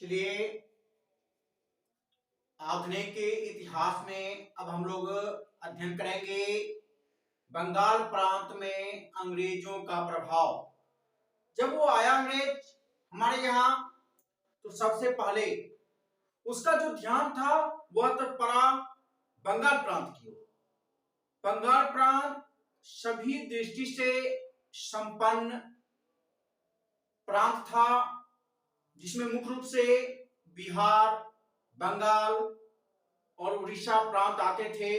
चलिए आधुनिक के इतिहास में अब हम लोग अध्ययन करेंगे बंगाल प्रांत में अंग्रेजों का प्रभाव। जब वो आया अंग्रेज हमारे यहाँ, तो सबसे पहले उसका जो ध्यान था वह तो पड़ा बंगाल प्रांत की ओर। बंगाल प्रांत सभी दृष्टि से संपन्न प्रांत था, जिसमें मुख्य रूप से बिहार, बंगाल और उड़ीसा प्रांत आते थे,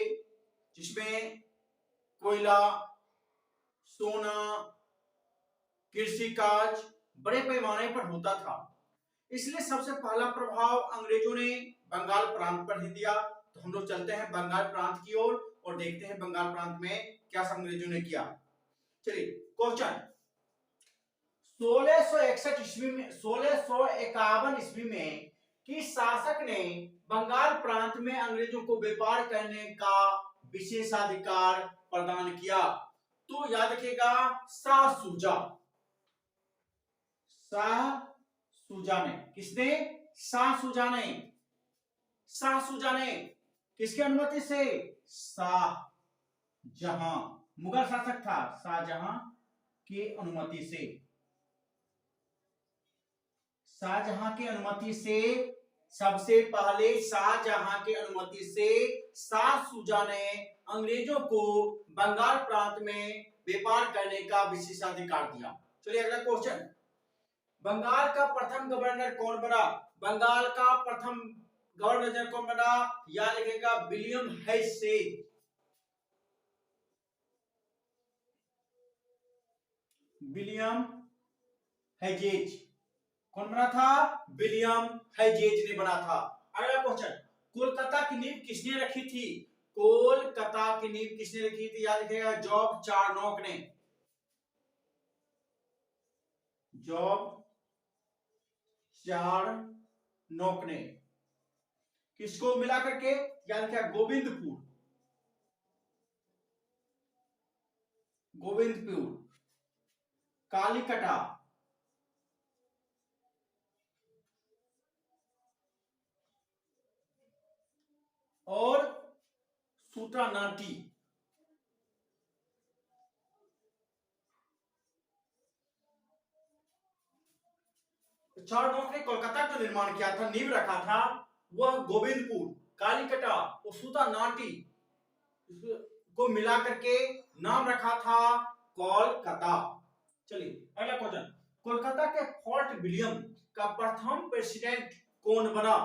जिसमें कोयला, सोना, कृषि कार्य बड़े पैमाने पर होता था। इसलिए सबसे पहला प्रभाव अंग्रेजों ने बंगाल प्रांत पर ही दिया। तो हम लोग चलते हैं बंगाल प्रांत की ओर और देखते हैं बंगाल प्रांत में क्या अंग्रेजों ने किया। चलिए क्वेश्चन, 1661 ईस्वी में 1651 ईस्वी में किस शासक ने बंगाल प्रांत में अंग्रेजों को व्यापार करने का विशेषाधिकार प्रदान किया? तो याद रखिएगा, शाह शुजा। शाह शुजा ने, किसने? शाह शुजा ने। शाह शुजा ने किसकी अनुमति से? शाहजहां, मुगल शासक था, शाहजहां की अनुमति से। शाहजहां की अनुमति से, सबसे पहले शाहजहां की अनुमति से शाह शुजा ने अंग्रेजों को बंगाल प्रांत में व्यापार करने का विशेषाधिकार दिया। चलिए अगला क्वेश्चन, बंगाल का प्रथम गवर्नर कौन बना? बंगाल का प्रथम गवर्नर कौन बना? याद रखिएगा, विलियम हेजेज। विलियम हेजेज कौन बना था? विलियम हेजेज ने बना था। अगला क्वेश्चन, कोलकाता की नींव किसने रखी थी? कोलकाता की नींव किसने रखी थी? याद रखिएगा, जॉब चारनॉक ने। जॉब चारनॉक ने किसको मिला करके? याद रखिएगा, गोविंदपुर, कालीकटा और सूटानाटी। चारनॉक ने कोलकाता का निर्माण किया था, नींव रखा था, वह गोविंदपुर, कालीकटा और सूटानाटी को मिला करके नाम रखा था कोलकाता। चलिए अगला क्वेश्चन, कोलकाता के फोर्ट विलियम का प्रथम प्रेसिडेंट कौन बना?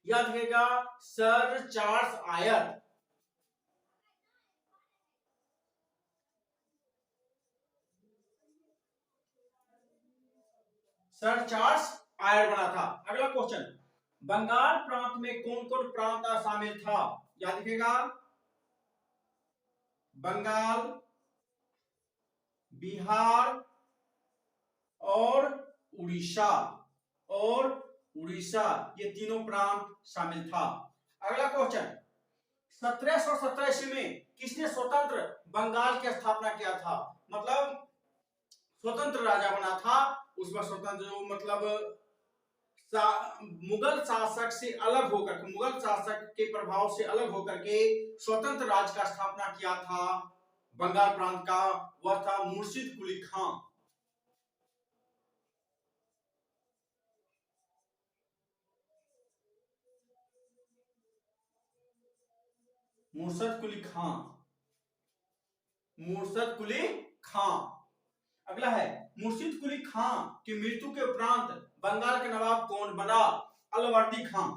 याद रखिएगा, sir Charles Eyre. Sir Charles Eyre बना था। अगला क्वेश्चन, बंगाल प्रांत में कौन कौन प्रांत शामिल था? याद रखिएगा, बंगाल, बिहार और उड़ीसा, ये तीनों प्रांत शामिल था। अगला क्वेश्चन, 1717 ईस्वी में किसने स्वतंत्र बंगाल की स्थापना किया था? मतलब स्वतंत्र राजा बना था, उसमें स्वतंत्र मतलब मुगल शासक से अलग होकर, मुगल शासक के प्रभाव से अलग होकर के स्वतंत्र राज्य का स्थापना किया था बंगाल प्रांत का, वह था मुर्शिद कुली खां। मुर्शिद कुली खां। अगला है, मुर्शिद कुली खां की मृत्यु के उपरांत बंगाल का नवाब कौन बना? अलवर्दी खां।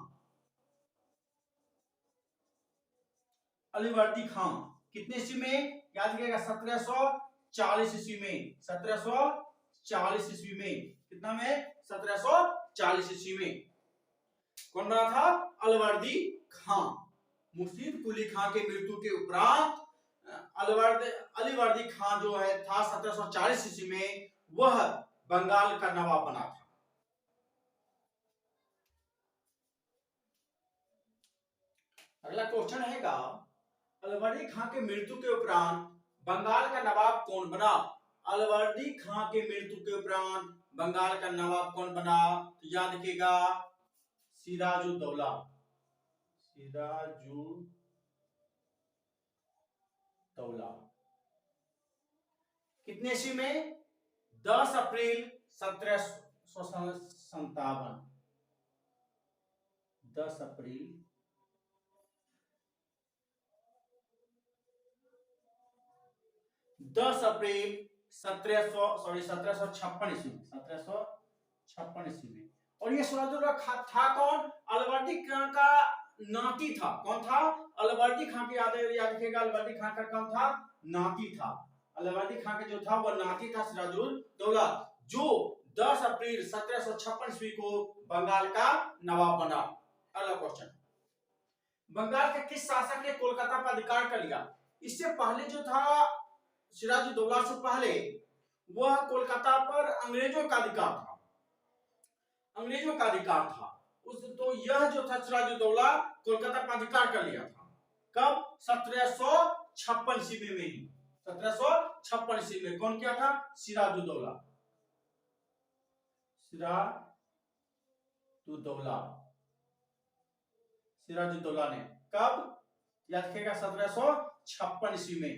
अलवर्दी खां कितने ईस्वी में? याद रखिएगा, 1740 ईस्वी में। 1740 ईस्वी में। कितना में? 1740 ईस्वी में कौन बना था? अलवर्दी खां। मुर्शिद कुली खां के मृत्यु के उपरांत अलीवर्दी खां जो है था 1740 ईस्वी में, वह बंगाल का नवाब बना था। अगला क्वेश्चन रहेगा, अलवर्दी खां के मृत्यु के उपरांत बंगाल का नवाब कौन बना? अलवर्दी खां के मृत्यु के उपरांत बंगाल का नवाब कौन बना? तो याद रखिएगा सिराजुद्दौला। सिराजुद्दौला कितने ईस्वी में? 10 अप्रैल 1757। 10 अप्रैल 1756 ईस्वी में। 1756 ईस्वी में। और ये सिराजुद्दौला था कौन? अलवर्दी खां का नाती था। कौन था? अलवर्दी खां की याद रखिएगा। अलवर्दी खां का कौन था? नाती था। अलवर्दी खां का जो था वह नाती था सिराजुद्दौला, जो 10 अप्रैल 1756 ईस्वी को बंगाल का नवाब बना। अगला क्वेश्चन, बंगाल के किस शासक ने कोलकाता पर अधिकार कर लिया? इससे पहले जो था सिराजुद्दौला से पहले वह कोलकाता पर अंग्रेजों का अधिकार था। अंग्रेजों का अधिकार था उस तो यह जो था सिराजुद्दौला कोलकाता पर अधिकार कर लिया था। कब? 1756 ईस्वी में ही। 1756 ईस्वी में कौन किया था? सिराजुद्दौला। सिराजुद्दौला ने कब? याद रखिएगा 1756 ईस्वी में।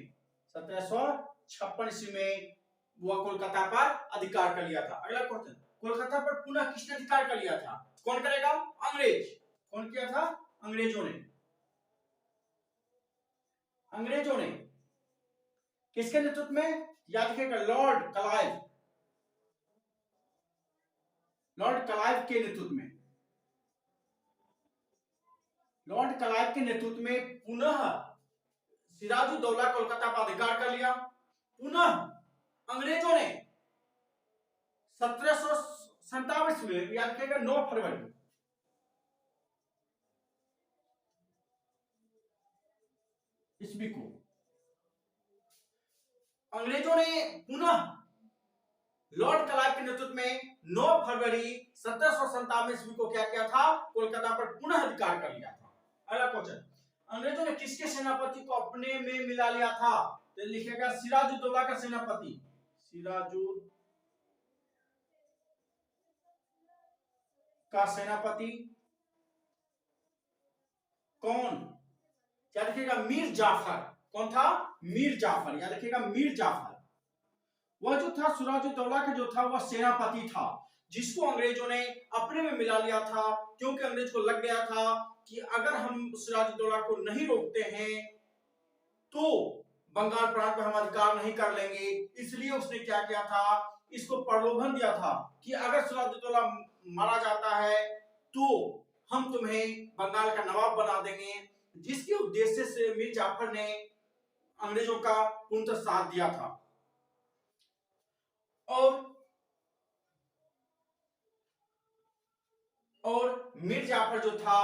1756 ईस्वी में वह कोलकाता पर अधिकार कर लिया था। अगला क्वेश्चन, कोलकाता पर पुनः किसने अधिकार कर लिया था? कौन करेगा? अंग्रेज। कौन किया था? अंग्रेजों ने। अंग्रेजों ने किसके नेतृत्व में? याद रखिएगा लॉर्ड क्लाइव। लॉर्ड क्लाइव के नेतृत्व में। लॉर्ड क्लाइव के नेतृत्व में पुनः सिराजुद्दौला कोलकाता पर अधिकार कर लिया। पुनः अंग्रेजों ने 1757 में, याद रखिएगा 9 फरवरी ईस्वी को अंग्रेजों ने पुनः लॉर्ड क्लाइव के नेतृत्व में 9 फरवरी 1757 ईस्वी को क्या किया था? कोलकाता पर पुनः अधिकार कर लिया था। अगला क्वेश्चन, अंग्रेजों ने किसके सेनापति को अपने में मिला लिया था? तो लिखेगा सिराजुद्दौला का सेनापति। का सेनापति कौन? याद रखिएगा मीर जाफर। कौन था? मीर जाफर। याद रखिएगा मीर जाफर। वह जो था सिराजुद्दौला का जो था वह सेनापति था, जिसको अंग्रेजों ने अपने में मिला लिया था, क्योंकि अंग्रेज को लग गया था कि अगर हम सिराजुद्दौला को नहीं रोकते हैं तो बंगाल प्रांत पर हम अधिकार नहीं कर लेंगे। इसलिए उसने क्या किया था? इसको प्रलोभन दिया था कि अगर सिराजुद्दौला मारा जाता है तो हम तुम्हें बंगाल का नवाब बना देंगे, जिसके उद्देश्य से मीर जाफर ने अंग्रेजों का पूर्णतः साथ दिया था। और मीर जाफर जो था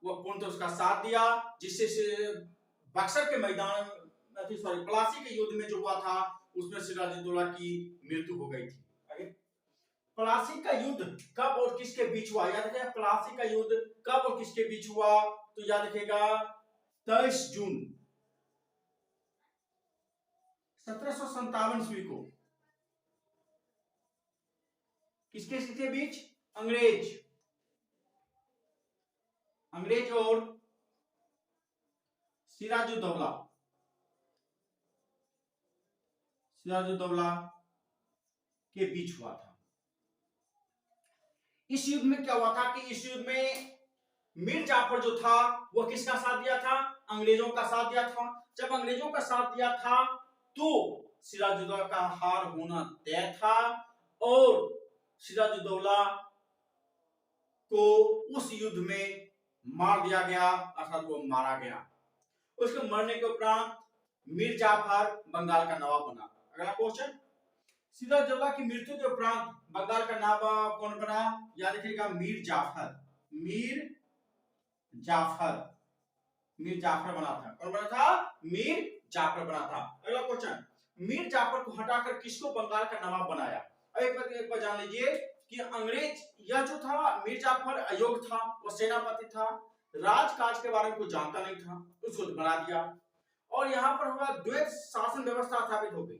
वह पूर्णतः उसका साथ दिया, जिससे बक्सर के मैदान प्लासी के युद्ध में जो हुआ था उसमें सिराजुद्दौला की मृत्यु हो गई थी। आगे, प्लासी का युद्ध कब और किसके बीच हुआ? याद रखिएगा प्लासी का युद्ध कब और किसके बीच हुआ? तो याद रखिएगा 23 जून 1757 ईस्वी को। किसके बीच? अंग्रेज और सिराजुद्दौला के बीच हुआ था। इस युद्ध में क्या हुआ था कि इस युद्ध में मीर जाफर जो था वह किसका साथ दिया था? अंग्रेजों का साथ दिया था। जब अंग्रेजों का साथ दिया था तो सिराजुद्दौला का हार होना तय था और सिराजुद्दौला को उस युद्ध में मार दिया गया, अर्थात वो मारा गया। उसके मरने के उपरांत मीर जाफर बंगाल का नवाब बना। अगला क्वेश्चन, सिराजुद्दौला की मृत्यु के उपरांत बंगाल का नवाब कौन बना? याद रखिएगा मीर जाफर बना था। कौन बना था? मीर जाफर बना था। अगला क्वेश्चन, मीर जाफर को हटाकर किसको बंगाल का नवाब बनाया? एक बार जान लीजिए कि अंग्रेज यह जो था मीर जाफर अयोग्य था, वो सेनापति था, राजकाज के बारे में कुछ जानता नहीं था, उसको बना दिया और यहाँ पर हुआ द्वैत शासन व्यवस्था स्थापित हो गई।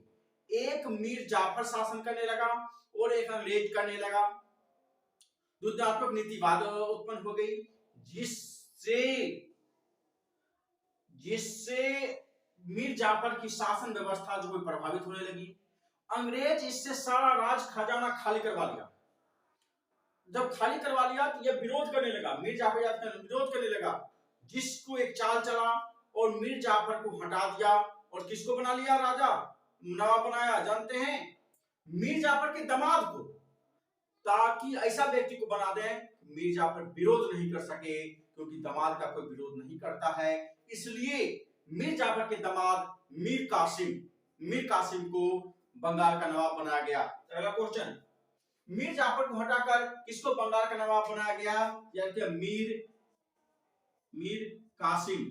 एक मीर जाफर शासन करने लगा और एक अंग्रेज करने लगा। द्वंद्वात्मक नीतिवाद उत्पन्न हो गई, जिससे जिससे मीर जाफर की शासन व्यवस्था जो प्रभावित होने लगी। अंग्रेज इससे सारा राज खजाना खाली करवा लिया। जब खाली करवा लिया तो यह विरोध करने लगा, मीर जाफर का विरोध करने लगा, जिसको एक चाल चला और मीर जाफर को हटा दिया और किसको बना लिया राजा, नवाब बनाया। जानते हैं, मीर जाफर के दामाद को, ताकि ऐसा व्यक्ति को बना दें मीर जाफर विरोध नहीं कर सके, क्योंकि दामाद का कोई विरोध नहीं करता है। इसलिए मीर जाफर के दामाद मीर कासिम को बंगाल का नवाब बनाया गया। अगला क्वेश्चन, मीर जाफर को हटाकर किसको बंगाल का नवाब बनाया गया, यानी मीर कासिम,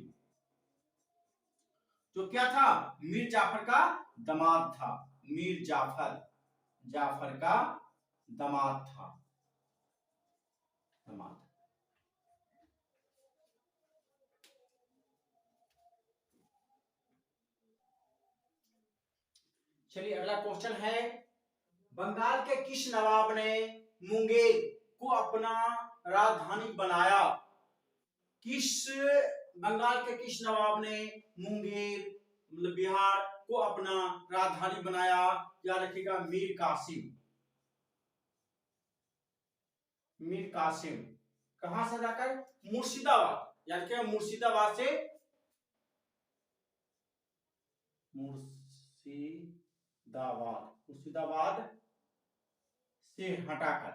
जो क्या था, मीर जाफर का दामाद था। मीर जाफर का दामाद था। चलिए अगला क्वेश्चन है, बंगाल के किस नवाब ने मुंगेर को अपना राजधानी बनाया? बंगाल के किस नवाब ने मुंगेर मतलब बिहार को अपना राजधानी बनाया? याद रखिएगा, मीर कासिम। कहां से जाकर? मुर्शिदाबाद, याद रखिएगा मुर्शिदाबाद से हटाकर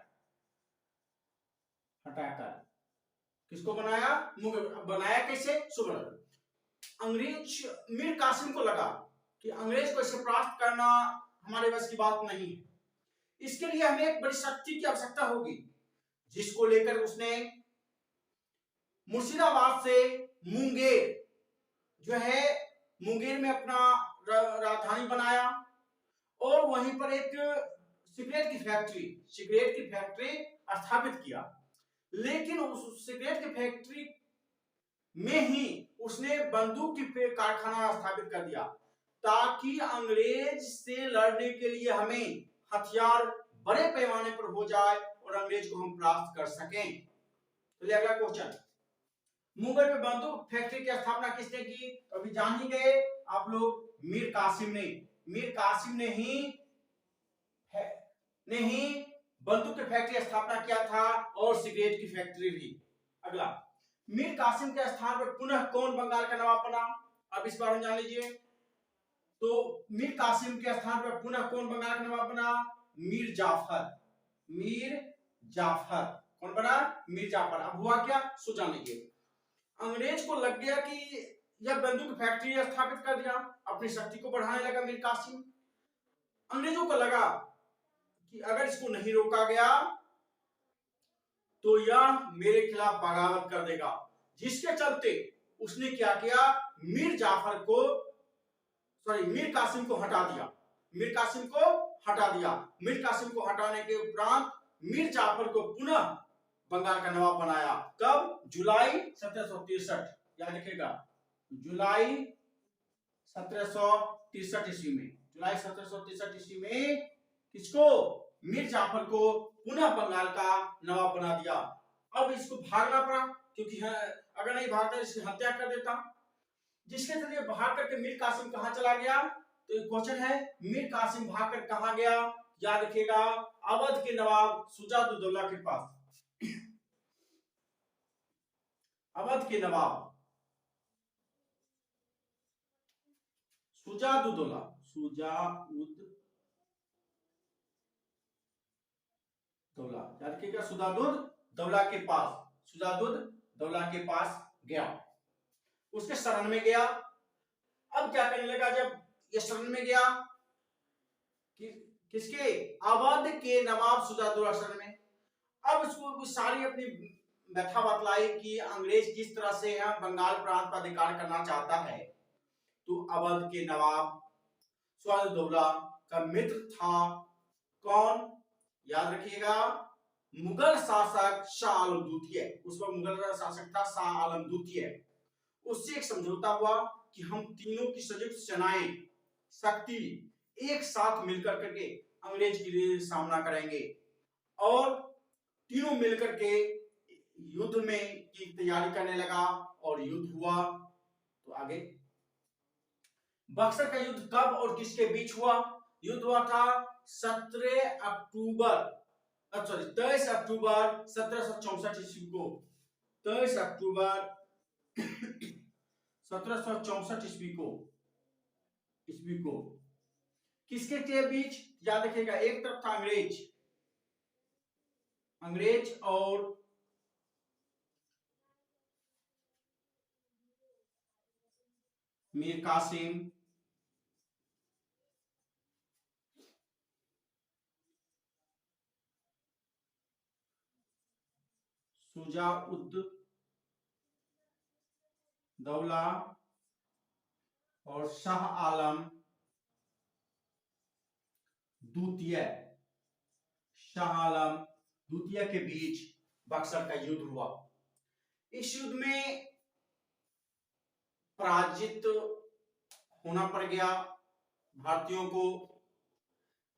किसको बनाया? बनाया कैसे? अंग्रेज मीर कासिम को लगा कि अंग्रेज को इसे परास्त करना हमारे बस की बात नहीं है, इसके लिए हमें एक बड़ी शक्ति की आवश्यकता होगी, जिसको लेकर उसने मुर्शिदाबाद से मुंगेर में अपना राजधानी बनाया और वहीं पर एक सिगरेट की फैक्ट्री स्थापित किया। लेकिन उस सिगरेट की फैक्ट्री में ही उसने बंदूक की कारखाना स्थापित कर दिया, ताकि अंग्रेज से लड़ने के लिए हमें हथियार बड़े पैमाने पर हो जाए और अंग्रेज को हम परास्त कर सकें। तो अगला क्वेश्चन, मुंगेर में बंदूक फैक्ट्री की स्थापना किसने की? अभी जान ही गए आप लोग, मीर कासिम ने ही बंदूक की फैक्ट्री स्थापना किया था और सिगरेट की फैक्ट्री भी। अगला, मीर कासिम के स्थान पर पुनः कौन बंगाल का नवाब बना? अब इस बारे में जान लीजिए। तो मीर कासिम के स्थान पर पुनः कौन बंगाल का नवाब बना? मीर जाफर। कौन बना? मीर जाफर। अब हुआ क्या, सो जान लीजिए। अंग्रेज को लग गया कि यह बंदूक फैक्ट्री स्थापित कर दिया, अपनी शक्ति को बढ़ाने लगा मीर कासिम। अंग्रेजों को लगा कि अगर इसको नहीं रोका गया तो यह मेरे खिलाफ बगावत कर देगा, जिसके चलते उसने क्या किया, मीर कासिम को हटा दिया। मीर कासिम को हटाने के उपरांत मीर जाफर को पुनः बंगाल का नवाब बनाया। कब? जुलाई 1763, याद रखिएगा, जुलाई 1763 ईस्वी में किसको? मीर जाफर को पुनः बंगाल का नवाब बना दिया। अब इसको भागना पड़ा, क्योंकि अगर नहीं भागता इसकी हत्या कर देता, जिसके जरिए भाग करके मीर कासिम कहां चला गया? तो क्वेश्चन है, मीर कासिम भागकर कहां गया? याद रखिएगा, अवध के नवाब सुजाउद्दौला के पास। अवध के नवाब सुजाउद्दौला याद रखिएगा, सुजाउद्दौला के पास गया, उसके शरण में गया। अब क्या करने लगा, जब ये शरण में गया किसके? अवध के नवाब सुजाउद्दौला शरण में। अब उसको सारी अपनी व्यथा बतलाई कि अंग्रेज किस तरह से बंगाल प्रांत पर अधिकार करना चाहता है। तो अवध के नवाब सुजाउद्दौला का मित्र था कौन? याद रखिएगा, मुगल शासक शाह आलम द्वितीय। उस वक्त मुगल शासक था शाह आलम द्वितीय। उससे एक समझौता हुआ कि हम तीनों की संयुक्त सेनाएं शक्ति एक साथ मिलकर करके अंग्रेज के लिए सामना करेंगे और तीनों मिलकर के युद्ध में की तैयारी करने लगा और युद्ध हुआ। तो आगे बक्सर का युद्ध कब और किसके बीच हुआ? युद्ध हुआ था 17 अक्टूबर सॉरी 23 अक्टूबर 1764 ईस्वी को। 23 अक्टूबर 1764 ईस्वी को किसके के बीच? याद रखिएगा, एक तरफ था अंग्रेज और मीर कासिम, शुजा-उद-दौला और शाह आलम द्वितीय के बीच बक्सर का युद्ध हुआ। इस युद्ध में पराजित होना पड़ गया भारतीयों को,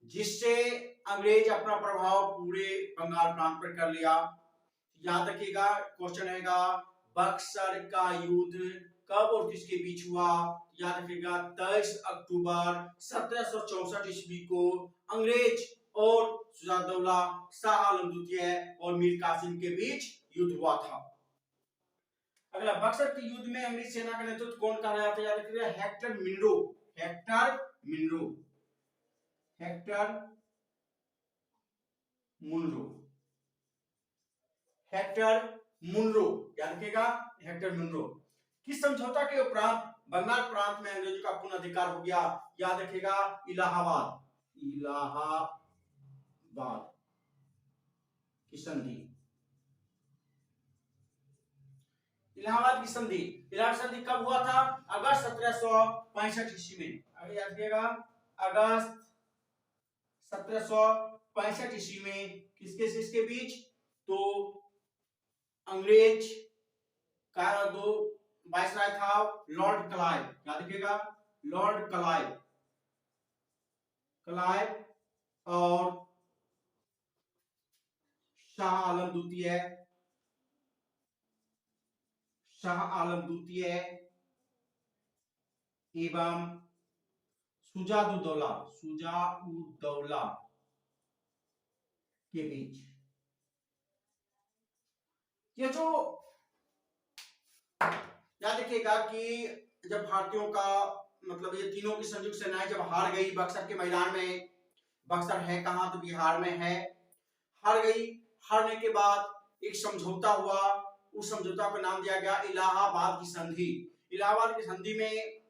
जिससे अंग्रेज अपना प्रभाव पूरे बंगाल प्रांत पर कर लिया। याद रखिएगा, क्वेश्चन रहेगा बक्सर का युद्ध कब और किसके बीच हुआ? याद रखिएगा 23 अक्टूबर 1764 ईस्वी को अंग्रेज और शुजा-उद-दौला, शाह आलम द्वितीय और मीर कासिम के बीच युद्ध हुआ था। अगला, बक्सर के युद्ध में अंग्रेज सेना का नेतृत्व कौन कर रहा था? याद रखिएगा हेक्टर मिनरो। याद रखिएगा हेक्टर मुनरो। किस समझौता के उपरांत बंगाल प्रांत में अंग्रेजों का पूर्ण अधिकार हो गया? याद रखिएगा इलाहाबाद की संधि। इलाहाबाद की संधि कब हुआ था? अगस्त 1765 ईस्वी में। आगे याद रखिएगा अगस्त 1765 ईस्वी में किसके बीच? तो अंग्रेज का दो वायसराय था, लॉर्ड क्लाइव। याद रखिएगा लॉर्ड क्लाइव और शाह आलम द्वितीय एवं शुजा-उद-दौला के बीच। ये जो याद रखिएगा कि जब भारतीयों का मतलब ये तीनों की संयुक्त सेनाएं जब हार गई बक्सर के मैदान में, बक्सर है कहां? तो बिहार में है। हार गई, हारने के बाद एक समझौता हुआ, उस समझौता का नाम दिया गया इलाहाबाद की संधि। इलाहाबाद की संधि में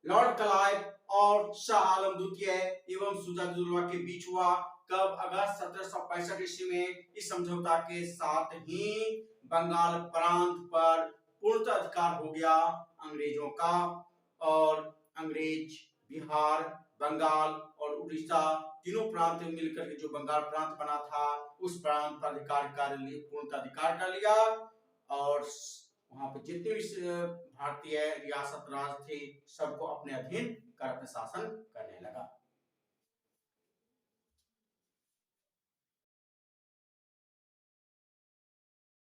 लॉर्ड क्लाइव और शाह आलम द्वितीय एवं शुजा-उद-दौला के बीच हुआ। कब? अगस्त 1765 ईस्वी में। इस समझौता के साथ ही बंगाल प्रांत पर पूर्ण अधिकार हो गया अंग्रेजों का और अंग्रेज बिहार, बंगाल और उड़ीसा तीनों प्रांत मिलकर के जो बंगाल प्रांत बना था उस प्रांत पर पूर्ण अधिकार कर लिया और वहां पे जितने भी भारतीय रियासत राज थे सबको अपने अधीन कर अपने शासन करने लगा।